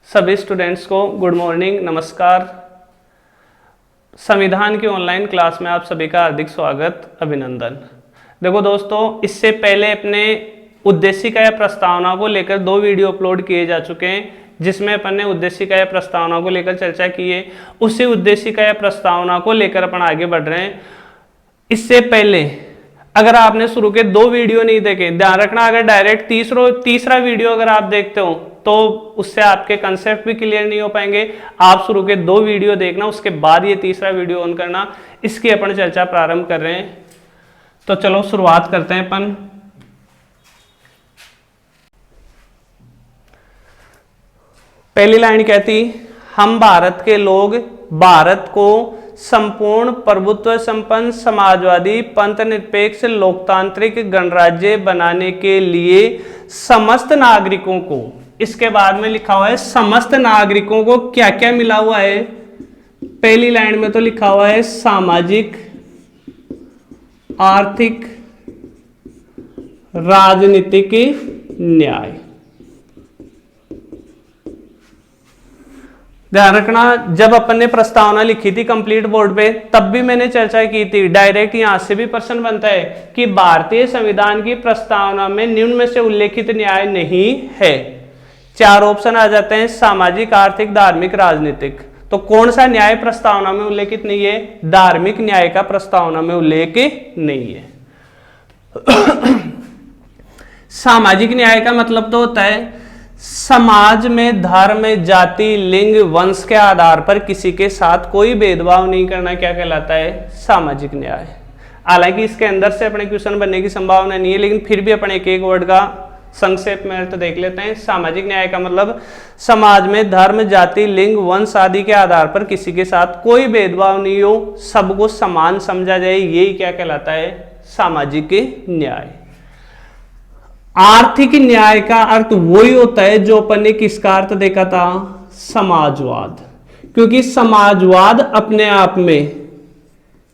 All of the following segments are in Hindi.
सभी स्टूडेंट्स को गुड मॉर्निंग, नमस्कार। संविधान की ऑनलाइन क्लास में आप सभी का हार्दिक स्वागत, अभिनंदन। देखो दोस्तों, इससे पहले अपने उद्देशिका या प्रस्तावना को लेकर 2 वीडियो अपलोड किए जा चुके हैं, जिसमें अपन ने उद्देशिका या प्रस्तावना को लेकर चर्चा की है। उसी उद्देशिका या प्रस्तावना को लेकर अपन आगे बढ़ रहे हैं। इससे पहले अगर आपने शुरू के 2 वीडियो नहीं देखे, ध्यान रखना, अगर डायरेक्ट तीसरा वीडियो अगर आप देखते हो तो उससे आपके कंसेप्ट भी क्लियर नहीं हो पाएंगे। आप शुरू के 2 वीडियो देखना, उसके बाद ये तीसरा वीडियो ऑन करना। इसकी अपन चर्चा प्रारंभ कर रहे हैं। तो चलो शुरुआत करते हैं अपन। पहली लाइन कहती, हम भारत के लोग भारत को संपूर्ण प्रभुत्व संपन्न समाजवादी पंथ निरपेक्ष लोकतांत्रिक गणराज्य बनाने के लिए समस्त नागरिकों को, इसके बाद में लिखा हुआ है समस्त नागरिकों को क्या क्या मिला हुआ है। पहली लाइन में तो लिखा हुआ है सामाजिक, आर्थिक, राजनीतिक न्याय। ध्यान रखना, जब अपन ने प्रस्तावना लिखी थी कंप्लीट बोर्ड पे, तब भी मैंने चर्चा की थी, डायरेक्ट यहां से भी प्रश्न बनता है कि भारतीय संविधान की प्रस्तावना में निम्न में से उल्लेखित न्याय नहीं है। 4 ऑप्शन आ जाते हैं, सामाजिक, आर्थिक, धार्मिक, राजनीतिक। तो कौन सा न्याय प्रस्तावना में उल्लेखित नहीं है? धार्मिक न्याय का प्रस्तावना में उल्लेख नहीं है। सामाजिक न्याय का मतलब तो होता है समाज में धर्म, जाति, लिंग, वंश के आधार पर किसी के साथ कोई भेदभाव नहीं करना, क्या कहलाता है? सामाजिक न्याय। हालांकि इसके अंदर से अपने क्वेश्चन बनने की संभावना नहीं है, लेकिन फिर भी अपन एक एक वर्ड का संक्षेप में अर्थ देख लेते हैं। सामाजिक न्याय का मतलब समाज में धर्म, जाति, लिंग, वंश आदि के आधार पर किसी के साथ कोई भेदभाव नहीं हो, सबको समान समझा जाए, यही क्या कहलाता है? सामाजिक न्याय। आर्थिक न्याय का अर्थ वही होता है जो अपन ने किसका अर्थ देखा था? समाजवाद। क्योंकि समाजवाद अपने आप में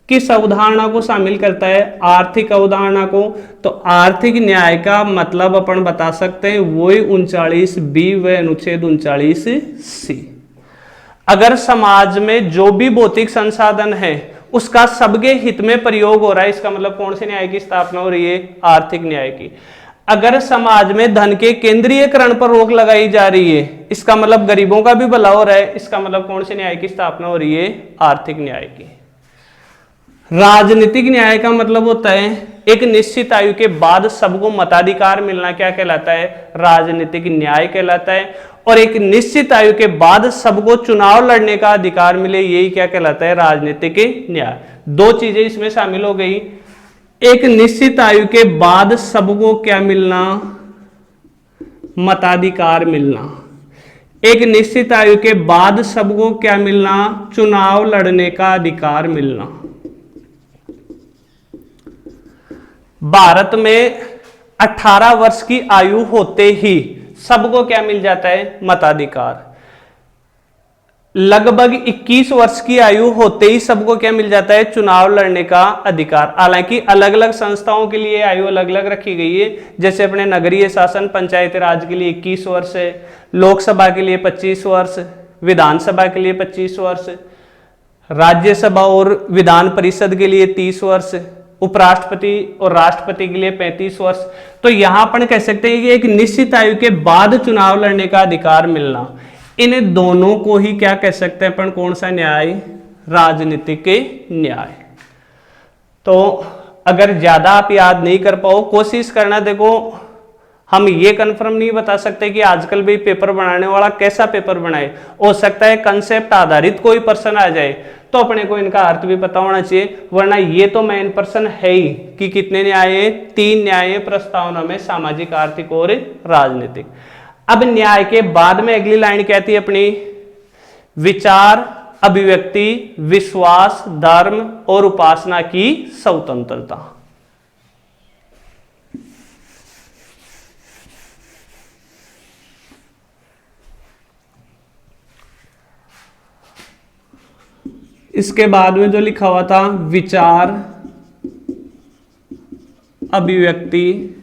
किस अवधारणा को शामिल करता है? आर्थिक अवधारणा को। तो आर्थिक न्याय का मतलब अपन बता सकते हैं वही 39B व अनुच्छेद 39C। अगर समाज में जो भी भौतिक संसाधन है उसका सबके हित में प्रयोग हो रहा है, इसका मतलब कौन से न्याय की स्थापना हो रही है? आर्थिक न्याय की। अगर समाज में धन के केंद्रीयकरण पर रोक लगाई जा रही है, इसका मतलब गरीबों का भी भला हो रहा है, इसका मतलब कौन से न्याय की स्थापना हो रही है? आर्थिक न्याय की। राजनीतिक न्याय का मतलब होता है एक निश्चित आयु के बाद सबको मताधिकार मिलना, क्या कहलाता है? राजनीतिक न्याय कहलाता है। और एक निश्चित आयु के बाद सबको चुनाव लड़ने का अधिकार मिले, यही क्या कहलाता है? राजनीतिक न्याय। 2 चीजें इसमें शामिल हो गई। एक निश्चित आयु के बाद सबको क्या मिलना? मताधिकार मिलना। एक निश्चित आयु के बाद सबको क्या मिलना? चुनाव लड़ने का अधिकार मिलना। भारत में 18 वर्ष की आयु होते ही सबको क्या मिल जाता है? मताधिकार। लगभग 21 वर्ष की आयु होते ही सबको क्या मिल जाता है? चुनाव लड़ने का अधिकार। हालांकि अलग अलग संस्थाओं के लिए आयु अलग अलग रखी गई है। जैसे अपने नगरीय शासन पंचायती राज के लिए 21 वर्ष है, लोकसभा के लिए 25 वर्ष, विधानसभा के लिए 25 वर्ष, राज्यसभा और विधान परिषद के लिए 30 वर्ष, उपराष्ट्रपति और राष्ट्रपति के लिए 35 वर्ष। तो यहां पर कह सकते हैं कि एक निश्चित आयु के बाद चुनाव लड़ने का अधिकार मिलना, इन दोनों को ही क्या कह सकते हैं अपन? कौन सा न्याय? राजनीतिक न्याय। तो अगर ज्यादा आप याद नहीं कर पाओ, कोशिश करना। देखो, हम ये कंफर्म नहीं बता सकते कि आजकल भी पेपर बनाने वाला कैसा पेपर बनाए। हो सकता है कंसेप्ट आधारित कोई प्रश्न आ जाए, तो अपने को इनका अर्थ भी पता होना चाहिए, वरना ये तो मेन प्रश्न है ही कि कितने न्याय है? 3 न्याय प्रस्तावना में, सामाजिक, आर्थिक और राजनीतिक। अब न्याय के बाद में अगली लाइन कहती है अपनी, विचार, अभिव्यक्ति, विश्वास, धर्म और उपासना की स्वतंत्रता। इसके बाद में जो लिखा हुआ था, विचार, अभिव्यक्ति,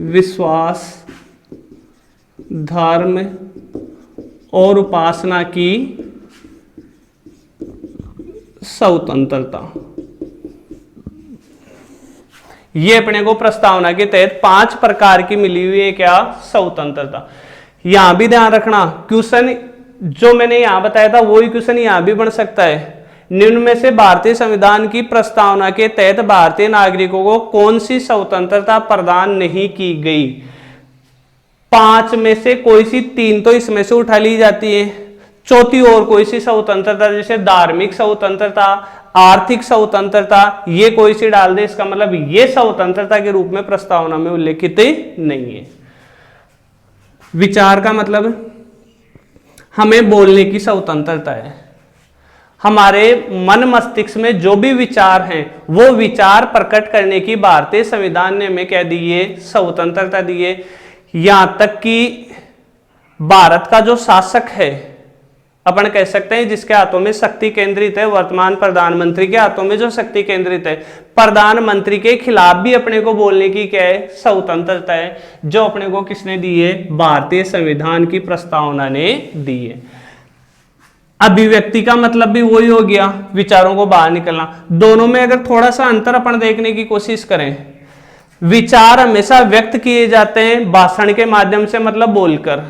विश्वास, धर्म और उपासना की स्वतंत्रता। ये अपने को प्रस्तावना के तहत 5 प्रकार की मिली हुई है क्या, स्वतंत्रता। यहां भी ध्यान रखना, क्वेश्चन जो मैंने यहां बताया था वही क्वेश्चन यहां भी बन सकता है। निम्न में से भारतीय संविधान की प्रस्तावना के तहत भारतीय नागरिकों को कौन सी स्वतंत्रता प्रदान नहीं की गई। 5 में से कोई सी 3 तो इसमें से उठा ली जाती है, चौथी और कोई सी स्वतंत्रता, जैसे धार्मिक स्वतंत्रता, आर्थिक स्वतंत्रता, ये कोई सी डाल दे, इसका मतलब ये स्वतंत्रता के रूप में प्रस्तावना में उल्लेखित नहीं है। विचार का मतलब हमें बोलने की स्वतंत्रता है। हमारे मन मस्तिष्क में जो भी विचार हैं वो विचार प्रकट करने की भारतीय संविधान ने हमें क्या दी है, स्वतंत्रता दी है। यहां तक कि भारत का जो शासक है, अपन कह सकते हैं जिसके हाथों में शक्ति केंद्रित है, वर्तमान प्रधानमंत्री के हाथों में जो शक्ति केंद्रित है, प्रधानमंत्री के खिलाफ भी अपने को बोलने की क्या है, स्वतंत्रता है, जो अपने को किसने दी है, भारतीय संविधान की प्रस्तावना ने दी है। अभिव्यक्ति का मतलब भी वही हो गया, विचारों को बाहर निकलना। दोनों में अगर थोड़ा सा अंतर अपन देखने की कोशिश करें, विचार हमेशा व्यक्त किए जाते हैं भाषण के माध्यम से, मतलब बोलकर,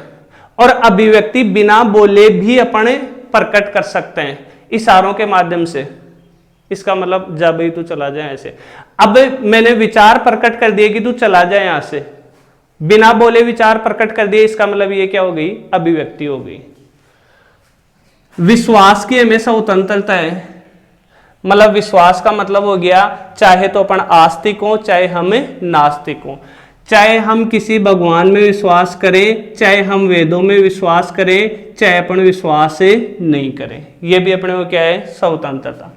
और अभिव्यक्ति बिना बोले भी अपन प्रकट कर सकते हैं इशारों के माध्यम से। इसका मतलब जा भाई तू चला जाए ऐसे। अब मैंने विचार प्रकट कर दिए कि तू चला जाए यहां से, बिना बोले विचार प्रकट कर दिए, इसका मतलब ये क्या हो गई, अभिव्यक्ति हो गई। विश्वास की हमें स्वतंत्रता है, मतलब विश्वास का मतलब हो गया चाहे तो अपन आस्तिक हो चाहे हम नास्तिक हो, चाहे हम किसी भगवान में विश्वास करें, चाहे हम वेदों में विश्वास करें, चाहे अपन विश्वास नहीं करें, ये भी अपने को क्या है, स्वतंत्रता।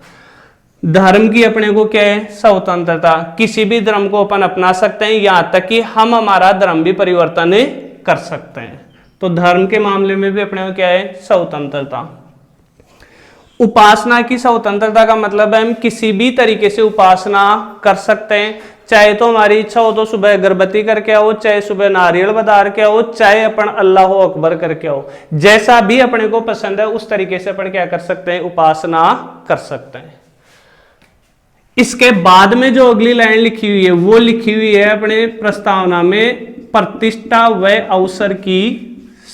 धर्म की अपने को क्या है, स्वतंत्रता। किसी भी धर्म को अपन अपना सकते हैं, यहां तक कि हम हमारा धर्म भी परिवर्तन कर सकते हैं। तो धर्म के मामले में भी अपने को क्या है, स्वतंत्रता। उपासना की स्वतंत्रता का मतलब है हम किसी भी तरीके से उपासना कर सकते हैं, चाहे तो हमारी इच्छा हो तो सुबह अगरबत्ती करके आओ, चाहे सुबह नारियल बदार के आओ, चाहे अपन अल्लाह अकबर करके आओ, जैसा भी अपने को पसंद है उस तरीके से अपन क्या कर सकते हैं, उपासना कर सकते हैं। इसके बाद में जो अगली लाइन लिखी हुई है वो लिखी हुई है अपने प्रस्तावना में, प्रतिष्ठा व अवसर की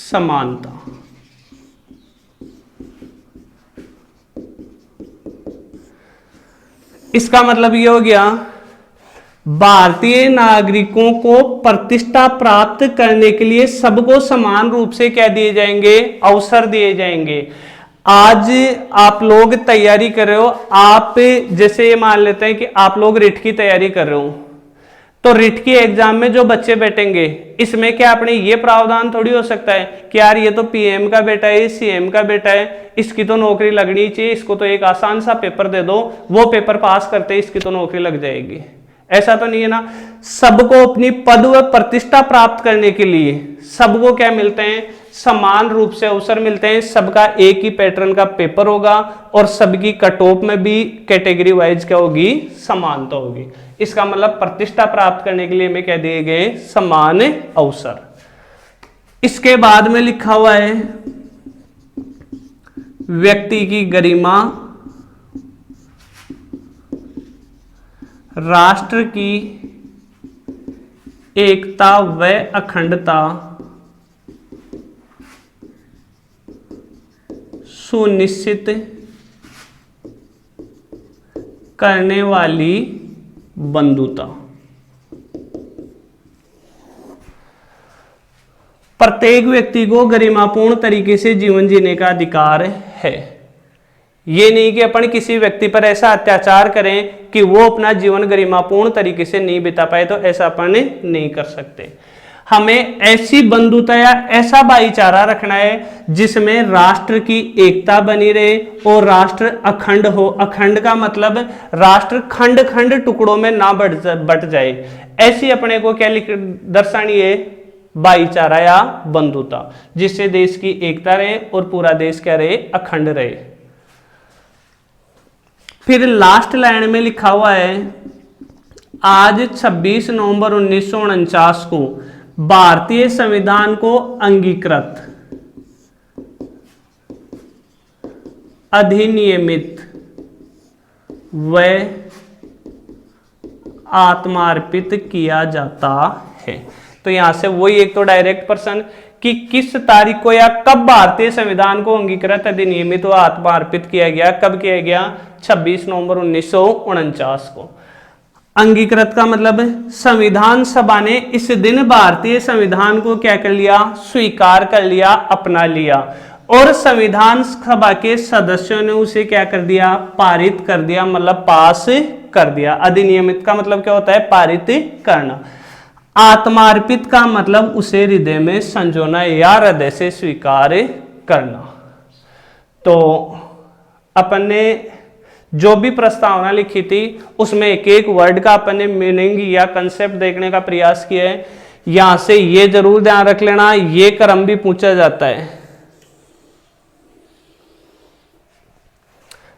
समानता। इसका मतलब ये हो गया भारतीय नागरिकों को प्रतिष्ठा प्राप्त करने के लिए सबको समान रूप से क्या दिए जाएंगे, अवसर दिए जाएंगे। आज आप लोग तैयारी कर रहे हो, आप जैसे ये मान लेते हैं कि आप लोग रिट की तैयारी कर रहे हो, तो रिट की एग्जाम में जो बच्चे बैठेंगे इसमें क्या अपने ये प्रावधान थोड़ी हो सकता है कि यार ये तो पीएम का बेटा है, सीएम का बेटा है, इसकी तो नौकरी लगनी चाहिए, इसको तो एक आसान सा पेपर दे दो, वो पेपर पास करते इसकी तो नौकरी लग जाएगी। ऐसा तो नहीं है ना। सबको अपनी पद व प्रतिष्ठा प्राप्त करने के लिए सबको क्या मिलते हैं, समान रूप से अवसर मिलते हैं। सबका एक ही पैटर्न का पेपर होगा और सबकी कट ऑफ में भी कैटेगरी वाइज क्या होगी, समानता होगी। इसका मतलब प्रतिष्ठा प्राप्त करने के लिए हमें क्या दिए गए, समान अवसर। इसके बाद में लिखा हुआ है व्यक्ति की गरिमा, राष्ट्र की एकता व अखंडता सुनिश्चित करने वाली बंधुता। प्रत्येक व्यक्ति को गरिमापूर्ण तरीके से जीवन जीने का अधिकार है। ये नहीं कि अपन किसी व्यक्ति पर ऐसा अत्याचार करें कि वो अपना जीवन गरिमापूर्ण तरीके से नहीं बिता पाए, तो ऐसा अपन नहीं कर सकते। हमें ऐसी बंधुता या ऐसा भाईचारा रखना है जिसमें राष्ट्र की एकता बनी रहे और राष्ट्र अखंड हो। अखंड का मतलब राष्ट्र खंड खंड टुकड़ों में ना बट जाए। ऐसी अपने को क्या दर्शानी है, भाईचारा या बंधुता, जिससे देश की एकता रहे और पूरा देश क्या रहे, अखंड रहे। फिर लास्ट लाइन में लिखा हुआ है आज 26 नवंबर 1949 को भारतीय संविधान को अंगीकृत, अधिनियमित व आत्मार्पित किया जाता है। तो यहां से वही एक तो डायरेक्ट प्रश्न कि किस तारीख को या कब भारतीय संविधान को अंगीकृत, अधिनियमित व आत्मार्पित किया गया, कब किया गया? 26 नवंबर 1949 को। अंगीकृत का मतलब संविधान सभा ने इस दिन भारतीय संविधान को क्या कर लिया? स्वीकार कर लिया, अपना लिया, और संविधान सभा के सदस्यों ने उसे क्या कर दिया? पारित कर दिया, मतलब पास कर दिया। अधिनियमित का मतलब क्या होता है? पारित करना। आत्मार्पित का मतलब उसे हृदय में संजोना या हृदय से स्वीकार करना। तो अपन ने जो भी प्रस्तावना लिखी थी उसमें एक एक वर्ड का अपन ने मीनिंग या कंसेप्ट देखने का प्रयास किया है। यहां से ये जरूर ध्यान रख लेना, ये क्रम भी पूछा जाता है।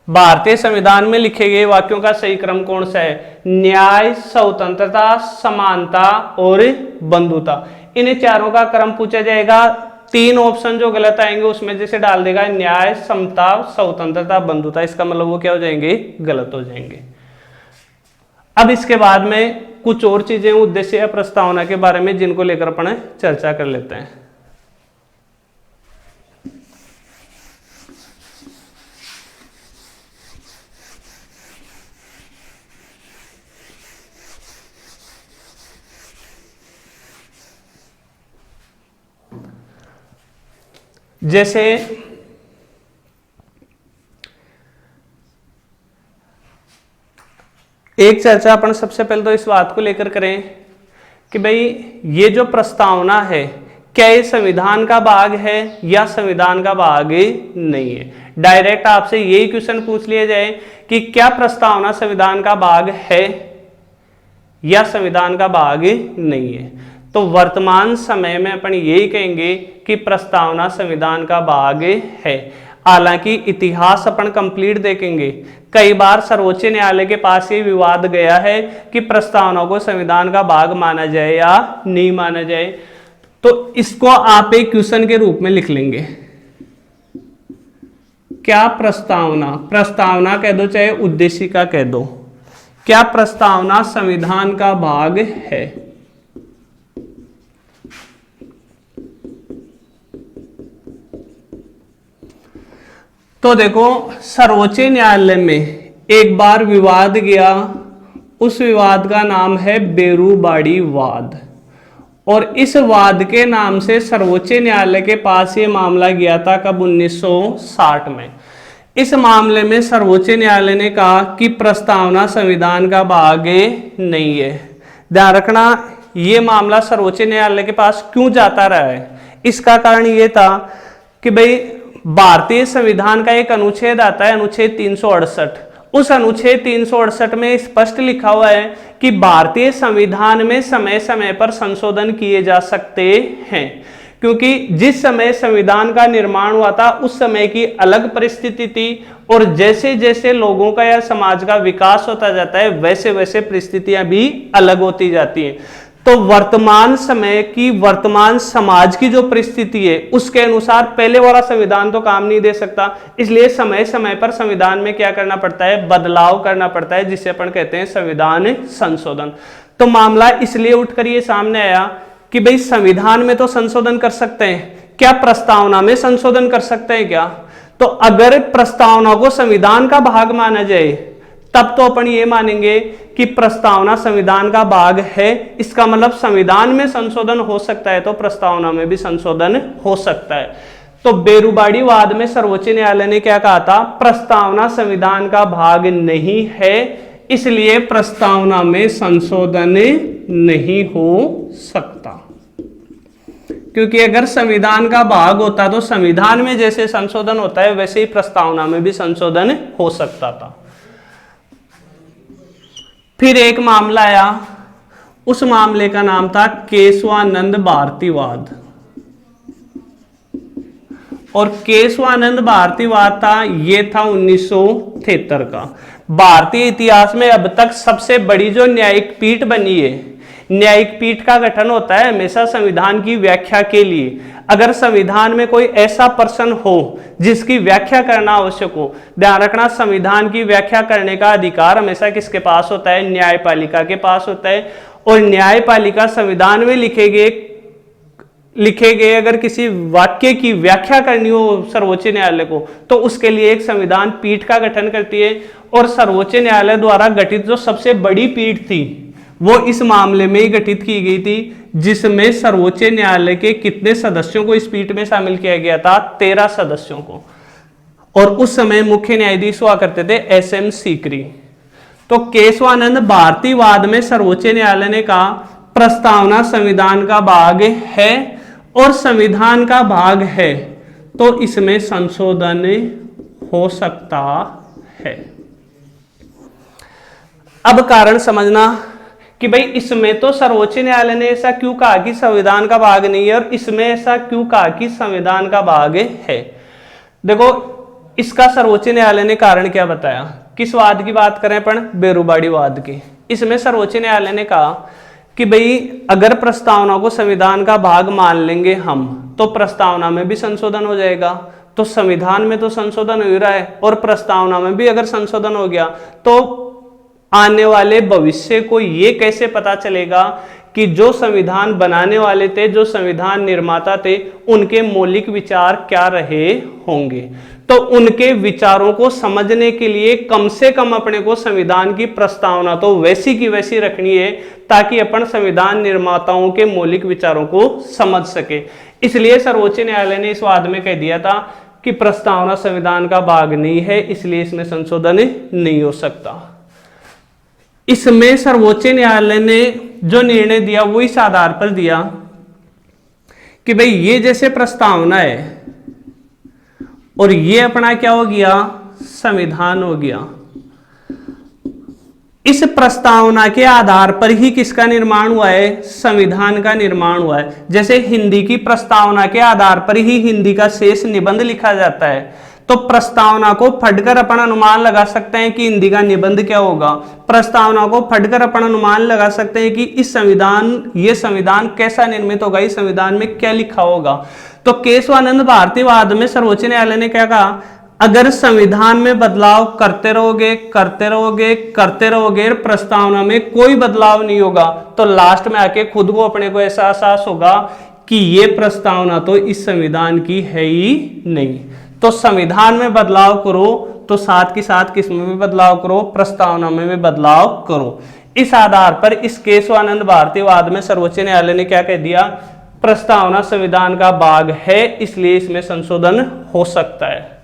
भारतीय संविधान में लिखे गए वाक्यों का सही क्रम कौन सा है? न्याय, स्वतंत्रता, समानता और बंधुता। इन्हें चारों का क्रम पूछा जाएगा। 3 ऑप्शन जो गलत आएंगे उसमें जैसे डाल देगा न्याय, समता, स्वतंत्रता, बंधुता, इसका मतलब वो क्या हो जाएंगे? गलत हो जाएंगे। अब इसके बाद में कुछ और चीजें उद्देश्य या प्रस्तावना के बारे में जिनको लेकर अपन चर्चा कर लेते हैं। जैसे एक चर्चा अपन सबसे पहले तो इस बात को लेकर करें कि भाई ये जो प्रस्तावना है क्या ये संविधान का भाग है या संविधान का भाग नहीं है। डायरेक्ट आपसे यही क्वेश्चन पूछ लिया जाए कि क्या प्रस्तावना संविधान का भाग है या संविधान का भाग नहीं है, तो वर्तमान समय में अपन यही कहेंगे कि प्रस्तावना संविधान का भाग है। हालांकि इतिहास अपन कंप्लीट देखेंगे, कई बार सर्वोच्च न्यायालय के पास ये विवाद गया है कि प्रस्तावना को संविधान का भाग माना जाए या नहीं माना जाए। तो इसको आप एक क्वेश्चन के रूप में लिख लेंगे। क्या प्रस्तावना, प्रस्तावना कह दो चाहे उद्देशिका कह दो, क्या प्रस्तावना संविधान का भाग है? तो देखो सर्वोच्च न्यायालय में एक बार विवाद गया, उस विवाद का नाम है बेरूबाड़ी वाद, और इस वाद के नाम से सर्वोच्च न्यायालय के पास ये मामला गया था कब? 1960 में। इस मामले में सर्वोच्च न्यायालय ने कहा कि प्रस्तावना संविधान का भाग नहीं है। ध्यान रखना, ये मामला सर्वोच्च न्यायालय के पास क्यों जाता रहा है? इसका कारण ये था कि भाई भारतीय संविधान का एक अनुच्छेद आता है, अनुच्छेद 368। उस अनुच्छेद 368 में स्पष्ट लिखा हुआ है कि भारतीय संविधान में समय समय पर संशोधन किए जा सकते हैं, क्योंकि जिस समय संविधान का निर्माण हुआ था उस समय की अलग परिस्थिति थी, और जैसे जैसे लोगों का या समाज का विकास होता जाता है वैसे वैसे परिस्थितियां भी अलग होती जाती हैं। तो वर्तमान समय की, वर्तमान समाज की जो परिस्थिति है उसके अनुसार पहले वाला संविधान तो काम नहीं दे सकता, इसलिए समय समय पर संविधान में क्या करना पड़ता है? बदलाव करना पड़ता है, जिसे अपन कहते हैं संविधान संशोधन। तो मामला इसलिए उठकर ये सामने आया कि भाई संविधान में तो संशोधन कर सकते हैं, क्या प्रस्तावना में संशोधन कर सकते हैं क्या? तो अगर प्रस्तावना को संविधान का भाग माना जाए तब तो अपन ये मानेंगे कि प्रस्तावना संविधान का भाग है। इसका मतलब संविधान में संशोधन हो सकता है तो प्रस्तावना में भी संशोधन हो सकता है। तो बेरूबाड़ी वाद में सर्वोच्च न्यायालय ने क्या कहा था? प्रस्तावना संविधान का भाग नहीं है, इसलिए प्रस्तावना में संशोधन नहीं हो सकता। क्योंकि अगर संविधान का भाग होता तो संविधान में जैसे संशोधन होता है वैसे ही प्रस्तावना में भी संशोधन हो सकता था। फिर एक मामला आया, उस मामले का नाम था केशवानंद भारतीवाद, और केशवानंद भारतीवाद था, ये था 1973 का। भारतीय इतिहास में अब तक सबसे बड़ी जो न्यायिक पीठ बनी है, न्यायिक पीठ का गठन होता है हमेशा संविधान की व्याख्या के लिए। अगर संविधान में कोई ऐसा पर्सन हो जिसकी व्याख्या करना आवश्यक हो, ध्यान रखना संविधान की व्याख्या करने का अधिकार हमेशा किसके पास होता है, न्यायपालिका के पास होता है। और न्यायपालिका संविधान में लिखे गए अगर किसी वाक्य की व्याख्या करनी हो सर्वोच्च न्यायालय को, तो उसके लिए एक संविधान पीठ का गठन करती है। और सर्वोच्च न्यायालय द्वारा गठित जो सबसे बड़ी पीठ थी वो इस मामले में ही गठित की गई थी, जिसमें सर्वोच्च न्यायालय के कितने सदस्यों को इस पीठ में शामिल किया गया था, 13 सदस्यों को। और उस समय मुख्य न्यायाधीश हुआ करते थे SM सीकरी। तो केशवानंद भारतीयवाद में सर्वोच्च न्यायालय ने कहा प्रस्तावना संविधान का भाग है और संविधान का भाग है तो इसमें संशोधन हो सकता है। अब कारण समझना कि भाई इसमें तो सर्वोच्च न्यायालय ने ऐसा क्यों कहा कि संविधान का भाग नहीं है और इसमें ऐसा क्यों कहा कि संविधान का भाग है। देखो इसका सर्वोच्च न्यायालय ने कारण क्या बताया। किस वाद की बात करें अपन, बेरुबाड़ी वाद की। इसमें सर्वोच्च न्यायालय ने कहा कि भाई अगर प्रस्तावना को संविधान का भाग मान लेंगे हम तो प्रस्तावना में भी संशोधन हो जाएगा। तो संविधान में तो संशोधन हो रहा है और प्रस्तावना में भी अगर संशोधन हो गया तो आने वाले भविष्य को ये कैसे पता चलेगा कि जो संविधान बनाने वाले थे, जो संविधान निर्माता थे, उनके मौलिक विचार क्या रहे होंगे। तो उनके विचारों को समझने के लिए कम से कम अपने को संविधान की प्रस्तावना तो वैसी की वैसी रखनी है ताकि अपन संविधान निर्माताओं के मौलिक विचारों को समझ सके। इसलिए सर्वोच्च न्यायालय ने इस वाद में कह दिया था कि प्रस्तावना संविधान का भाग नहीं है, इसलिए इसमें संशोधन नहीं हो सकता। इसमें सर्वोच्च न्यायालय ने जो निर्णय दिया वो इस आधार पर दिया कि भाई ये जैसे प्रस्तावना है और ये अपना क्या हो गया, संविधान हो गया। इस प्रस्तावना के आधार पर ही किसका निर्माण हुआ है, संविधान का निर्माण हुआ है। जैसे हिंदी की प्रस्तावना के आधार पर ही हिंदी का शेष निबंध लिखा जाता है, तो प्रस्तावना को पढ़कर अपन अनुमान लगा सकते हैं कि हिंदी का निबंध क्या होगा। प्रस्तावना को पढ़कर अपन अनुमान लगा सकते हैं कि ये संविधान कैसा निर्मित होगा, इस संविधान में क्या लिखा होगा। तो केशवानंद भारतीयवाद में सर्वोच्च न्यायालय ने क्या कहा, अगर संविधान में बदलाव करते रहोगे प्रस्तावना में कोई बदलाव नहीं होगा तो लास्ट में आके खुद को अपने को ऐसा एहसास होगा कि ये प्रस्तावना तो इस संविधान की है ही नहीं। तो संविधान में बदलाव करो तो साथ के साथ किसमें भी बदलाव करो, प्रस्तावना में भी बदलाव करो। इस आधार पर इस केशवानंद भारतीयवाद में सर्वोच्च न्यायालय ने क्या कह दिया, प्रस्तावना संविधान का भाग है इसलिए इसमें संशोधन हो सकता है।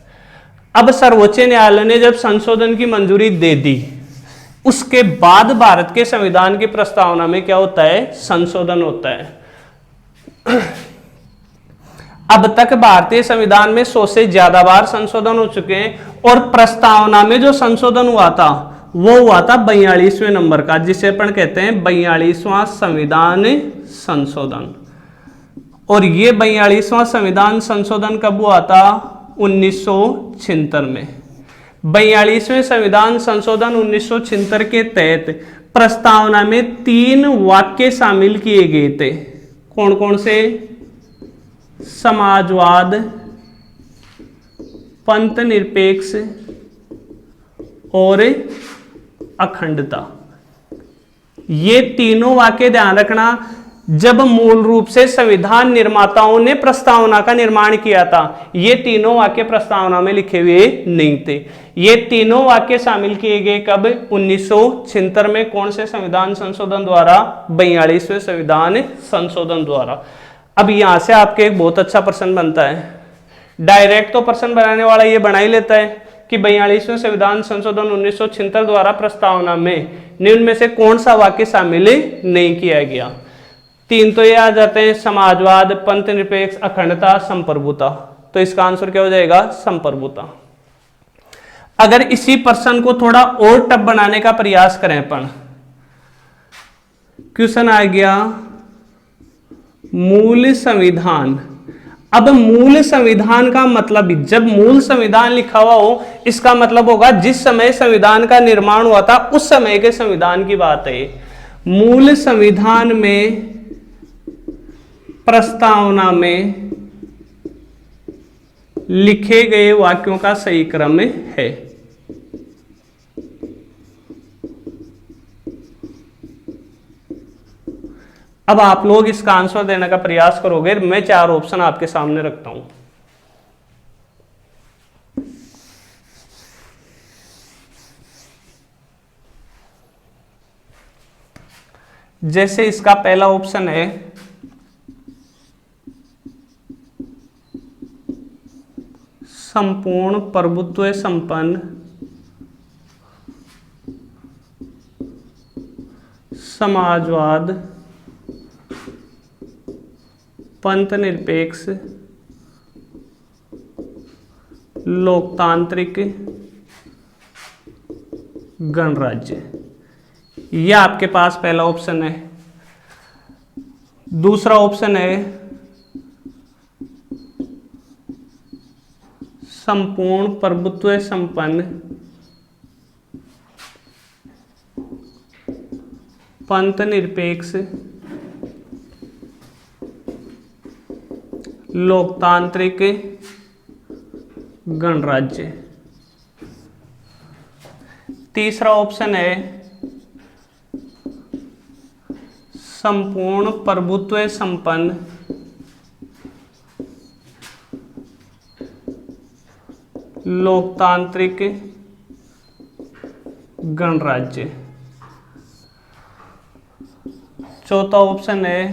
अब सर्वोच्च न्यायालय ने जब संशोधन की मंजूरी दे दी उसके बाद भारत के संविधान की प्रस्तावना में क्या होता है, संशोधन होता है। अब तक भारतीय संविधान में 100 से ज्यादा बार संशोधन हो चुके हैं और प्रस्तावना में जो संशोधन हुआ था वो हुआ था 42वें नंबर का, जिसे अपन कहते हैं 42वां संविधान संशोधन। और ये 42वां संविधान संशोधन कब हुआ था, 1976 में। 42वें संविधान संशोधन 1976 के तहत प्रस्तावना में 3 वाक्य शामिल किए गए थे। कौन कौन से, समाजवाद, पंथ निरपेक्ष और अखंडता। ये तीनों वाक्य ध्यान रखना, जब मूल रूप से संविधान निर्माताओं ने प्रस्तावना का निर्माण किया था ये तीनों वाक्य प्रस्तावना में लिखे हुए नहीं थे। ये तीनों वाक्य शामिल किए गए कब, 1976 में। कौन से संविधान संशोधन द्वारा, 42वें संविधान संशोधन द्वारा। अब यहां से आपके एक बहुत अच्छा प्रश्न बनता है, डायरेक्ट तो प्रश्न बनाने वाला ये बना ही लेता है कि 42वें संविधान संशोधन 1976 द्वारा प्रस्तावना में निम्न में से कौन सा वाक्य शामिल नहीं किया गया। 3 तो ये आ जाते हैं, समाजवाद, पंथ निरपेक्ष, अखंडता, संप्रभुता। तो इसका आंसर क्या हो जाएगा, संप्रभुता। अगर इसी प्रश्न को थोड़ा और टफ बनाने का प्रयास करें अपन, क्वेश्चन आ गया मूल संविधान। अब मूल संविधान का मतलब, जब मूल संविधान लिखा हुआ हो इसका मतलब होगा जिस समय संविधान का निर्माण हुआ था उस समय के संविधान की बात है। मूल संविधान में प्रस्तावना में लिखे गए वाक्यों का सही क्रम है। अब आप लोग इसका आंसर देने का प्रयास करोगे। मैं 4 ऑप्शन आपके सामने रखता हूं। जैसे इसका पहला ऑप्शन है संपूर्ण प्रभुत्व संपन्न समाजवाद पंथ निरपेक्ष लोकतांत्रिक गणराज्य। यह आपके पास पहला ऑप्शन है। दूसरा ऑप्शन है संपूर्ण प्रभुत्व संपन्न पंथ निरपेक्ष लोकतांत्रिक गणराज्य। तीसरा ऑप्शन है संपूर्ण प्रभुत्व संपन्न लोकतांत्रिक गणराज्य। चौथा ऑप्शन है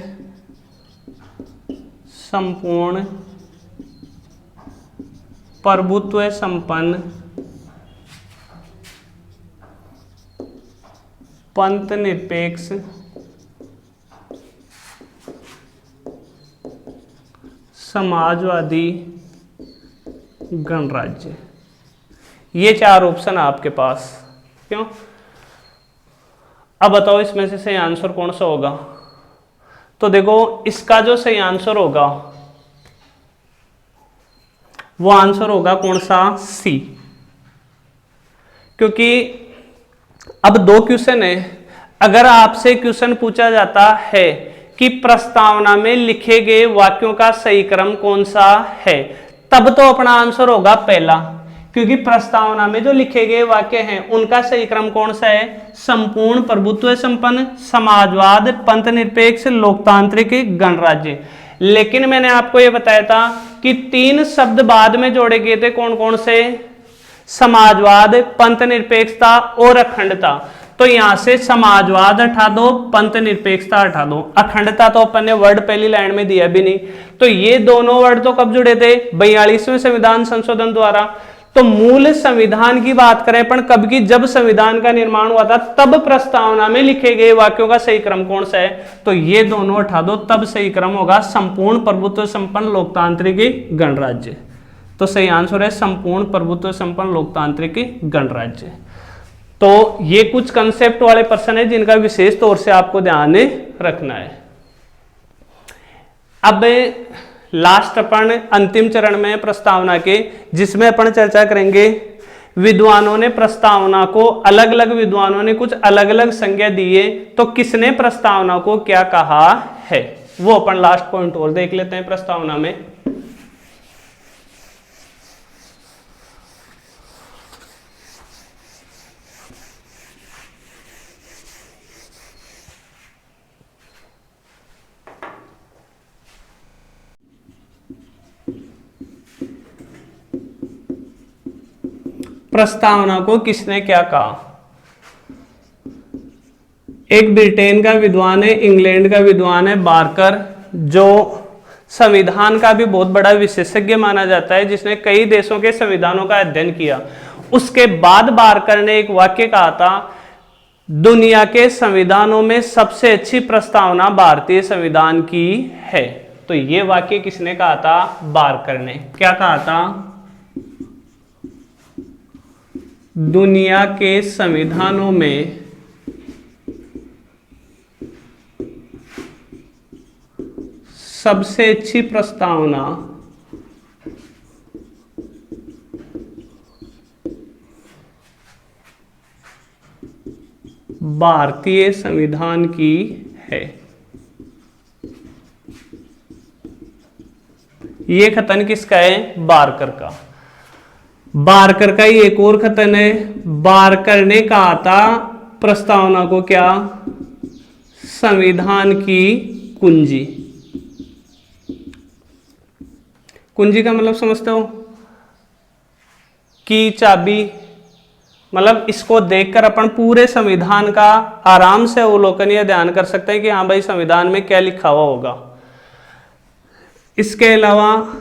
संपूर्ण प्रभुत्व संपन्न पंथ निरपेक्ष समाजवादी गणराज्य। ये 4 ऑप्शन है आपके पास। क्यों? अब बताओ इसमें से सही आंसर कौन सा होगा। तो देखो इसका जो सही आंसर होगा वो आंसर होगा कौन सा? सी। क्योंकि अब 2 क्वेश्चन है। अगर आपसे क्वेश्चन पूछा जाता है कि प्रस्तावना में लिखे गए वाक्यों का सही क्रम कौन सा है, तब तो अपना आंसर होगा पहला, क्योंकि प्रस्तावना में जो लिखे गए वाक्य हैं उनका सही क्रम कौन सा है? संपूर्ण प्रभुत्व संपन्न समाजवाद पंथ निरपेक्ष लोकतांत्रिक गणराज्य। लेकिन मैंने आपको यह बताया था कि 3 शब्द बाद में जोड़े गए थे। कौन कौन से? समाजवाद, पंथ निरपेक्षता और अखंडता। तो यहां से समाजवाद हटा दो, पंथ निरपेक्षता हटा दो, अखंडता तो अपन ने वर्ड पहली लाइन में दिया भी नहीं। तो ये दोनों वर्ड तो कब जुड़े थे? 42वें संविधान संशोधन द्वारा। तो मूल संविधान की बात करें अपन कब की? जब संविधान का निर्माण हुआ था तब प्रस्तावना में लिखे गए वाक्यों का सही क्रम कौन सा है? तो ये दोनों हटा दो, तब सही क्रम होगा संपूर्ण प्रभुत्व संपन्न लोकतांत्रिक गणराज्य। तो सही आंसर है संपूर्ण प्रभुत्व संपन्न लोकतांत्रिक गणराज्य। तो ये कुछ कंसेप्ट वाले प्रश्न है जिनका विशेष तौर से आपको ध्यान रखना है। अब लास्ट अपन अंतिम चरण में प्रस्तावना के, जिसमें अपन चर्चा करेंगे विद्वानों ने प्रस्तावना को, अलग अलग विद्वानों ने कुछ अलग अलग संज्ञा दिए, तो किसने प्रस्तावना को क्या कहा है वो अपन लास्ट पॉइंट और देख लेते हैं प्रस्तावना में। प्रस्तावना को किसने क्या कहा? एक ब्रिटेन का विद्वान है, इंग्लैंड का विद्वान है बार्कर, जो संविधान का भी बहुत बड़ा विशेषज्ञ माना जाता है, जिसने कई देशों के संविधानों का अध्ययन किया। उसके बाद बार्कर ने एक वाक्य कहा था, दुनिया के संविधानों में सबसे अच्छी प्रस्तावना भारतीय संविधान की है। तो ये वाक्य किसने कहा था? बार्कर ने। क्या कहा था? दुनिया के संविधानों में सबसे अच्छी प्रस्तावना भारतीय संविधान की है। ये कथन किसका है? बारकर का। बारकर का ही एक और कथन है। बारकर ने कहा था प्रस्तावना को क्या? संविधान की कुंजी। कुंजी का मतलब समझते हो? की चाबी। मतलब इसको देखकर अपन पूरे संविधान का आराम से अवलोकन या ध्यान कर सकते हैं कि हाँ भाई संविधान में क्या लिखा हुआ होगा। इसके अलावा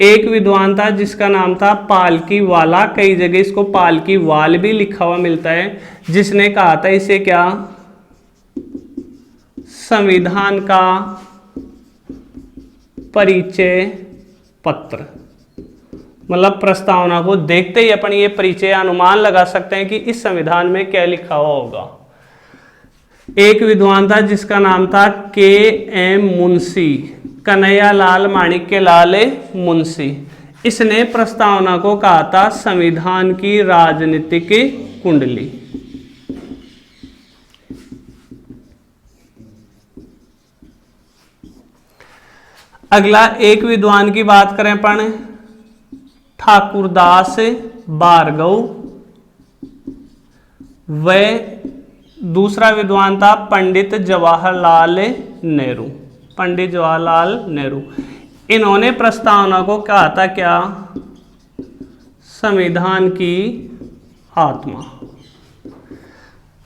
एक विद्वान था जिसका नाम था पालकी वाला, कई जगह इसको पालकी वाल भी लिखा हुआ मिलता है, जिसने कहा था इसे क्या? संविधान का परिचय पत्र। मतलब प्रस्तावना को देखते ही अपन ये परिचय अनुमान लगा सकते हैं कि इस संविधान में क्या लिखा हुआ होगा। एक विद्वान था जिसका नाम था के.एम. मुंशी, कन्हैयालाल माणिक्यलाल मुंशी। इसने प्रस्तावना को कहा था संविधान की राजनीतिक कुंडली। अगला एक विद्वान की बात करें अपन, ठाकुरदास भार्गव। व दूसरा विद्वान था पंडित जवाहरलाल नेहरू। पंडित जवाहरलाल नेहरू, इन्होंने प्रस्तावना को कहा था क्या? संविधान की आत्मा।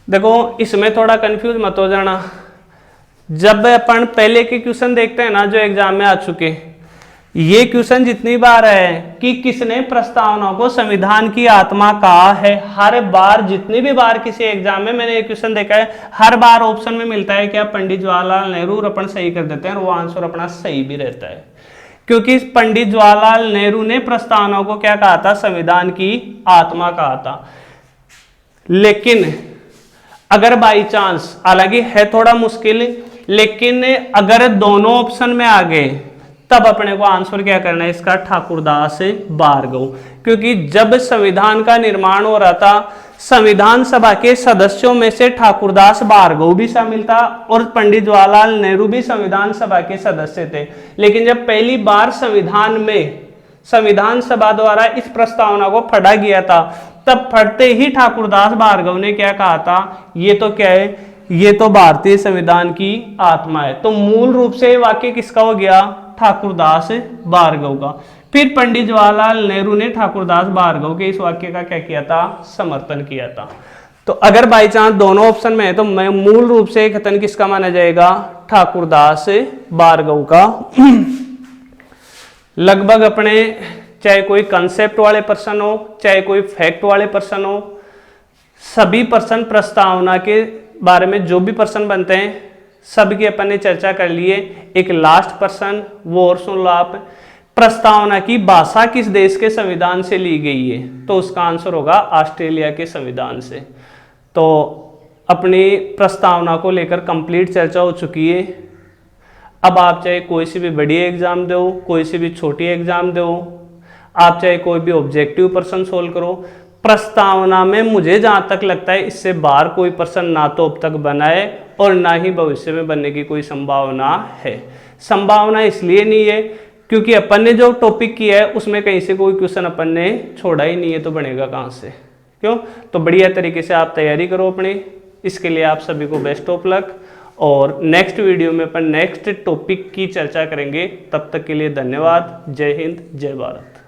देखो इसमें थोड़ा कंफ्यूज मत हो जाना। जब अपन पहले के क्वेश्चन देखते हैं ना जो एग्जाम में आ चुके, ये क्वेश्चन जितनी बार है कि किसने प्रस्तावना को संविधान की आत्मा कहा है, हर बार जितनी भी बार किसी एग्जाम में मैंने ये क्वेश्चन देखा है, हर बार ऑप्शन में मिलता है क्या? पंडित जवाहरलाल नेहरू, और अपन सही कर देते हैं और वो आंसर अपना सही भी रहता है, क्योंकि पंडित जवाहरलाल नेहरू ने प्रस्तावना को क्या कहा था? संविधान की आत्मा कहा था। लेकिन अगर बाई चांस, हालांकि है थोड़ा मुश्किल, लेकिन अगर दोनों ऑप्शन में आ गए तब अपने को आंसर क्या करना है इसका? ठाकुरदास भार्गव। क्योंकि जब संविधान का निर्माण हो रहा था, संविधान सभा के सदस्यों में से ठाकुरदास भार्गव भी शामिल था और पंडित जवाहरलाल नेहरू भी संविधान सभा के सदस्य थे। लेकिन जब पहली बार संविधान सभा द्वारा इस प्रस्तावना को पढ़ा गया था, तब पढ़ते ही ठाकुरदास भार्गव ने क्या कहा था? ये तो क्या है? ये तो भारतीय संविधान की आत्मा है। तो मूल रूप से वाक्य किसका हो गया? ठाकुरदास भार्गव का। फिर पंडित जवाहरलाल नेहरू ने ठाकुरदास भार्गव के इस वाक्य का क्या किया था? समर्थन किया था। तो अगर बाई चांस दोनों ऑप्शन में है तो मैं मूल रूप से कथन किसका माना जाएगा? ठाकुरदास भार्गव का। लगभग अपने चाहे कोई कंसेप्ट वाले प्रश्न हो, चाहे कोई फैक्ट वाले प्रश्न हो, सभी प्रश्न प्रस्तावना के बारे में जो भी प्रश्न बनते हैं सबकी अपन ने चर्चा कर लिए। एक लास्ट प्रश्न वो और सुन लो आप, प्रस्तावना की भाषा किस देश के संविधान से ली गई है? तो उसका आंसर होगा ऑस्ट्रेलिया के संविधान से। तो अपनी प्रस्तावना को लेकर कंप्लीट चर्चा हो चुकी है। अब आप चाहे कोई सी भी बड़ी एग्जाम दो, कोई सी भी छोटी एग्जाम दो, आप चाहे कोई भी ऑब्जेक्टिव प्रश्न सोल्व करो, प्रस्तावना में मुझे जहां तक लगता है इससे बाहर कोई प्रश्न ना तो अब तक बना है और ना ही भविष्य में बनने की कोई संभावना है। संभावना इसलिए नहीं है क्योंकि अपन ने जो टॉपिक किया है उसमें कहीं से कोई क्वेश्चन अपन ने छोड़ा ही नहीं है, तो बनेगा कहाँ से? क्यों? तो बढ़िया तरीके से आप तैयारी करो अपनी। इसके लिए आप सभी को बेस्ट ऑफ लक, और नेक्स्ट वीडियो में अपन नेक्स्ट टॉपिक की चर्चा करेंगे। तब तक के लिए धन्यवाद। जय हिंद, जय भारत।